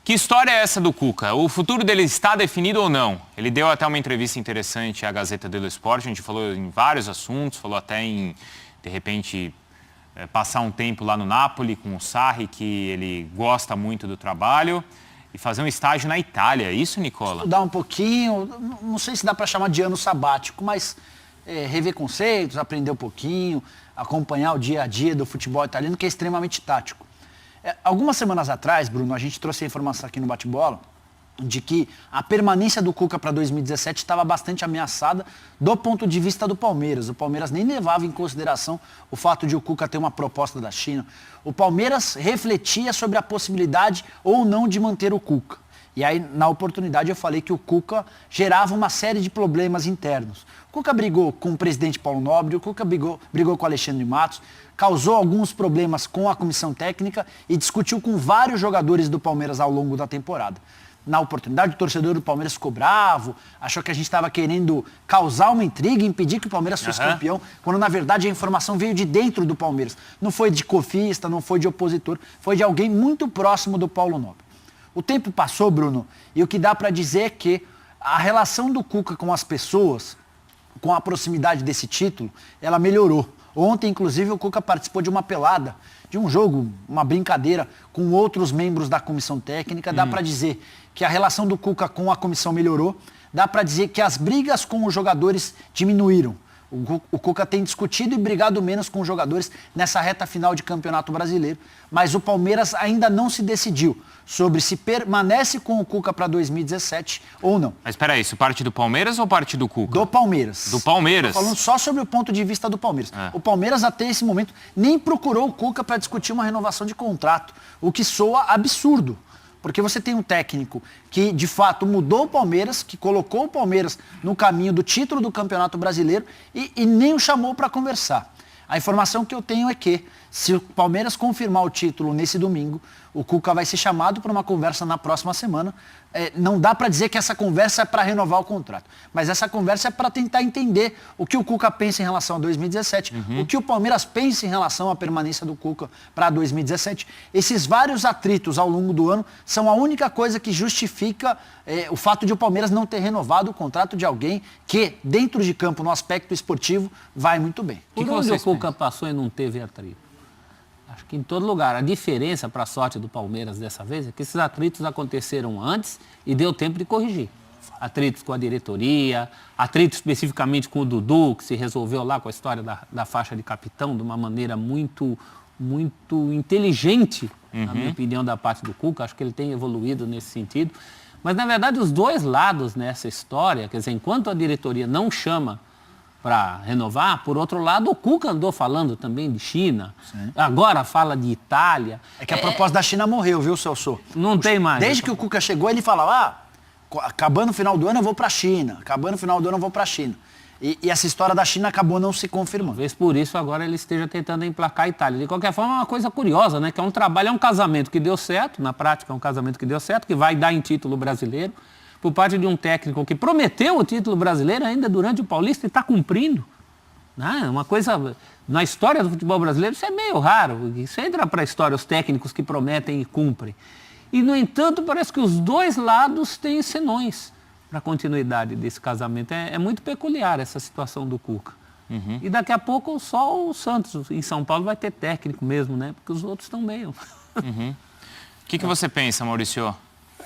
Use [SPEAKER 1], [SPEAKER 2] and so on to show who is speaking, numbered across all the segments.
[SPEAKER 1] Que história é essa do Cuca? O futuro dele está definido ou não? Ele deu até uma entrevista interessante à Gazeta dello Sport, a gente falou em vários assuntos, falou até em, de repente, passar um tempo lá no Napoli com o Sarri, que ele gosta muito do trabalho, e fazer um estágio na Itália. É isso, Nicola?
[SPEAKER 2] Estudar um pouquinho, não sei se dá para chamar de ano sabático, mas rever conceitos, aprender um pouquinho, acompanhar o dia a dia do futebol italiano, que é extremamente tático. Algumas semanas atrás, Bruno, a gente trouxe a informação aqui no Bate-Bola de que a permanência do Cuca para 2017 estava bastante ameaçada do ponto de vista do Palmeiras. O Palmeiras nem levava em consideração o fato de o Cuca ter uma proposta da China. O Palmeiras refletia sobre a possibilidade ou não de manter o Cuca. E aí, na oportunidade, eu falei que o Cuca gerava uma série de problemas internos. O Cuca brigou com o presidente Paulo Nobre, o Cuca brigou com o Alexandre Matos, causou alguns problemas com a comissão técnica e discutiu com vários jogadores do Palmeiras ao longo da temporada. Na oportunidade, o torcedor do Palmeiras ficou bravo, achou que a gente estava querendo causar uma intriga, impedir que o Palmeiras fosse campeão, quando na verdade a informação veio de dentro do Palmeiras. Não foi de cofista, não foi de opositor, foi de alguém muito próximo do Paulo Nobre. O tempo passou, Bruno, e o que dá para dizer é que a relação do Cuca com as pessoas, com a proximidade desse título, ela melhorou. Ontem, inclusive, o Cuca participou de uma pelada, de um jogo, uma brincadeira com outros membros da comissão técnica. Dá para dizer que a relação do Cuca com a comissão melhorou. Dá para dizer que as brigas com os jogadores diminuíram. O Cuca tem discutido e brigado menos com os jogadores nessa reta final de Campeonato Brasileiro. Mas o Palmeiras ainda não se decidiu sobre se permanece com o Cuca para 2017 ou não.
[SPEAKER 1] Mas espera aí, isso parte do Palmeiras ou parte do Cuca?
[SPEAKER 2] Do Palmeiras.
[SPEAKER 1] Do Palmeiras?
[SPEAKER 2] Estou falando só sobre o ponto de vista do Palmeiras. O Palmeiras, até esse momento, nem procurou o Cuca para discutir uma renovação de contrato, o que soa absurdo. Porque você tem um técnico que, de fato, mudou o Palmeiras, que colocou o Palmeiras no caminho do título do Campeonato Brasileiro e nem o chamou para conversar. A informação que eu tenho é que, se o Palmeiras confirmar o título nesse domingo, o Cuca vai ser chamado para uma conversa na próxima semana. Não dá para dizer que essa conversa é para renovar o contrato, mas essa conversa é para tentar entender o que o Cuca pensa em relação a 2017, o que o Palmeiras pensa em relação à permanência do Cuca para 2017. Esses vários atritos ao longo do ano são a única coisa que justifica o fato de o Palmeiras não ter renovado o contrato de alguém que, dentro de campo, no aspecto esportivo, vai muito bem.
[SPEAKER 3] Por onde o Cuca passou e não teve atrito? Acho que em todo lugar. A diferença, para a sorte do Palmeiras dessa vez, é que esses atritos aconteceram antes e deu tempo de corrigir. Atritos com a diretoria, atritos especificamente com o Dudu, que se resolveu lá com a história da faixa de capitão de uma maneira muito inteligente, na minha opinião, da parte do Cuca. Acho que ele tem evoluído nesse sentido. Mas, na verdade, os dois lados nessa história, quer dizer, enquanto a diretoria não chama para renovar, por outro lado, o Cuca andou falando também de China, agora fala de Itália.
[SPEAKER 2] É que a proposta da China morreu, viu, Celso?
[SPEAKER 3] Não tem mais.
[SPEAKER 2] Desde que o Cuca chegou, ele falava, acabando o final do ano eu vou para a China, acabando o final do ano eu vou para a China. E essa história da China acabou não se confirmando.
[SPEAKER 3] Talvez por isso agora ele esteja tentando emplacar a Itália. De qualquer forma, é uma coisa curiosa, né? Que é um trabalho, é um casamento que deu certo, na prática é um casamento que deu certo, que vai dar em título brasileiro, por parte de um técnico que prometeu o título brasileiro ainda durante o Paulista e está cumprindo. Né? Uma coisa, na história do futebol brasileiro, isso é meio raro. Isso entra para a história, os técnicos que prometem e cumprem. E, no entanto, parece que os dois lados têm senões para a continuidade desse casamento. É muito peculiar essa situação do Cuca. E daqui a pouco só o Santos, em São Paulo, vai ter técnico mesmo, né? Porque os outros estão meio...
[SPEAKER 1] O que você pensa, Maurício?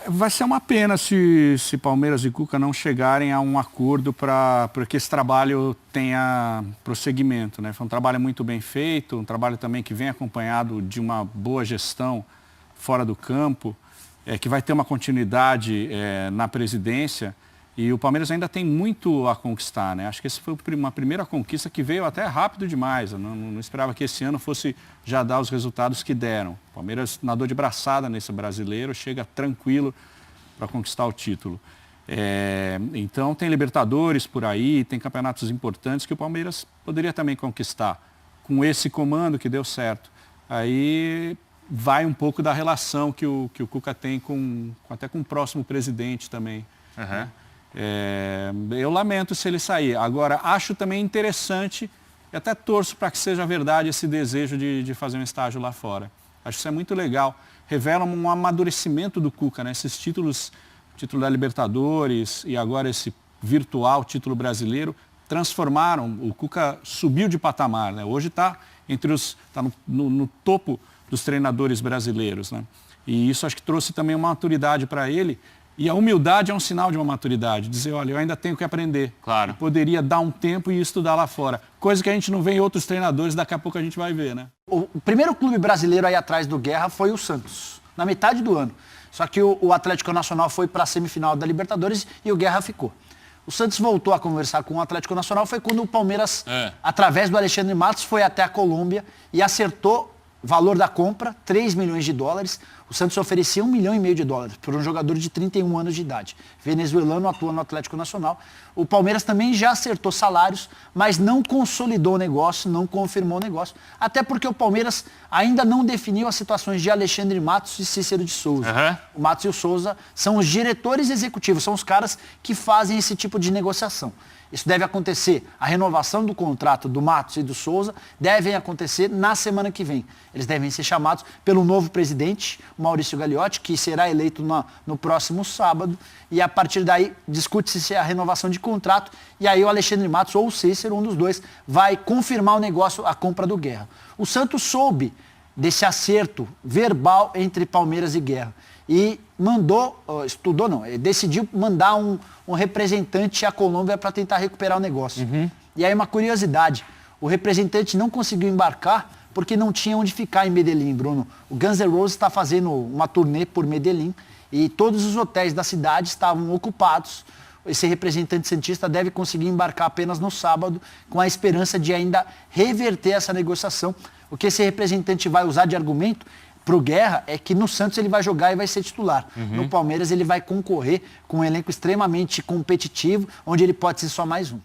[SPEAKER 4] Vai ser uma pena se Palmeiras e Cuca não chegarem a um acordo para que esse trabalho tenha prosseguimento, né? Foi um trabalho muito bem feito, um trabalho também que vem acompanhado de uma boa gestão fora do campo, que vai ter uma continuidade na presidência, e o Palmeiras ainda tem muito a conquistar, né? Acho que essa foi uma primeira conquista que veio até rápido demais. Eu não esperava que esse ano fosse já dar os resultados que deram. O Palmeiras nadou de braçada nesse brasileiro, chega tranquilo para conquistar o título. Então tem Libertadores por aí, tem campeonatos importantes que o Palmeiras poderia também conquistar. Com esse comando que deu certo. Aí vai um pouco da relação que o Cuca tem até com o próximo presidente também. Eu lamento se ele sair. Agora, acho também interessante, e até torço para que seja verdade esse desejo de fazer um estágio lá fora. Acho que isso é muito legal. revelam um amadurecimento do Cuca, né? Esses títulos, título da Libertadores e agora esse virtual título brasileiro, transformaram, o Cuca subiu de patamar, né? Hoje está no topo dos treinadores brasileiros, né? E isso acho que trouxe também uma maturidade para ele. E a humildade é um sinal de uma maturidade. Dizer, olha, eu ainda tenho que aprender.
[SPEAKER 1] Claro.
[SPEAKER 4] Eu poderia dar um tempo e estudar lá fora. Coisa que a gente não vê em outros treinadores, daqui a pouco a gente vai ver, né?
[SPEAKER 2] O primeiro clube brasileiro aí atrás do Guerra foi o Santos, na metade do ano. Só que o Atlético Nacional foi para a semifinal da Libertadores e o Guerra ficou. O Santos voltou a conversar com o Atlético Nacional, foi quando o Palmeiras, através do Alexandre Matos, foi até a Colômbia e acertou o valor da compra, 3 milhões de dólares. O Santos oferecia 1,5 milhão de dólares por um jogador de 31 anos de idade. Venezuelano, atua no Atlético Nacional. O Palmeiras também já acertou salários, mas não consolidou o negócio, não confirmou o negócio. Até porque o Palmeiras ainda não definiu as situações de Alexandre Matos e Cícero de Souza. O Matos e o Souza são os diretores executivos, são os caras que fazem esse tipo de negociação. Isso deve acontecer, a renovação do contrato do Matos e do Souza deve acontecer na semana que vem. Eles devem ser chamados pelo novo presidente, Maurício Gagliotti, que será eleito no próximo sábado. E a partir daí discute-se a renovação de contrato. E aí o Alexandre Matos ou o Cícero, um dos dois, vai confirmar o negócio, a compra do Guerra. O Santos soube desse acerto verbal entre Palmeiras e Guerra. E decidiu mandar um representante à Colômbia para tentar recuperar o negócio. E aí uma curiosidade, o representante não conseguiu embarcar porque não tinha onde ficar em Medellín, Bruno. O Guns N' Roses está fazendo uma turnê por Medellín e todos os hotéis da cidade estavam ocupados. Esse representante santista deve conseguir embarcar apenas no sábado, com a esperança de ainda reverter essa negociação. O que esse representante vai usar de argumento para o Guerra é que no Santos ele vai jogar e vai ser titular. No Palmeiras ele vai concorrer com um elenco extremamente competitivo, onde ele pode ser só mais um.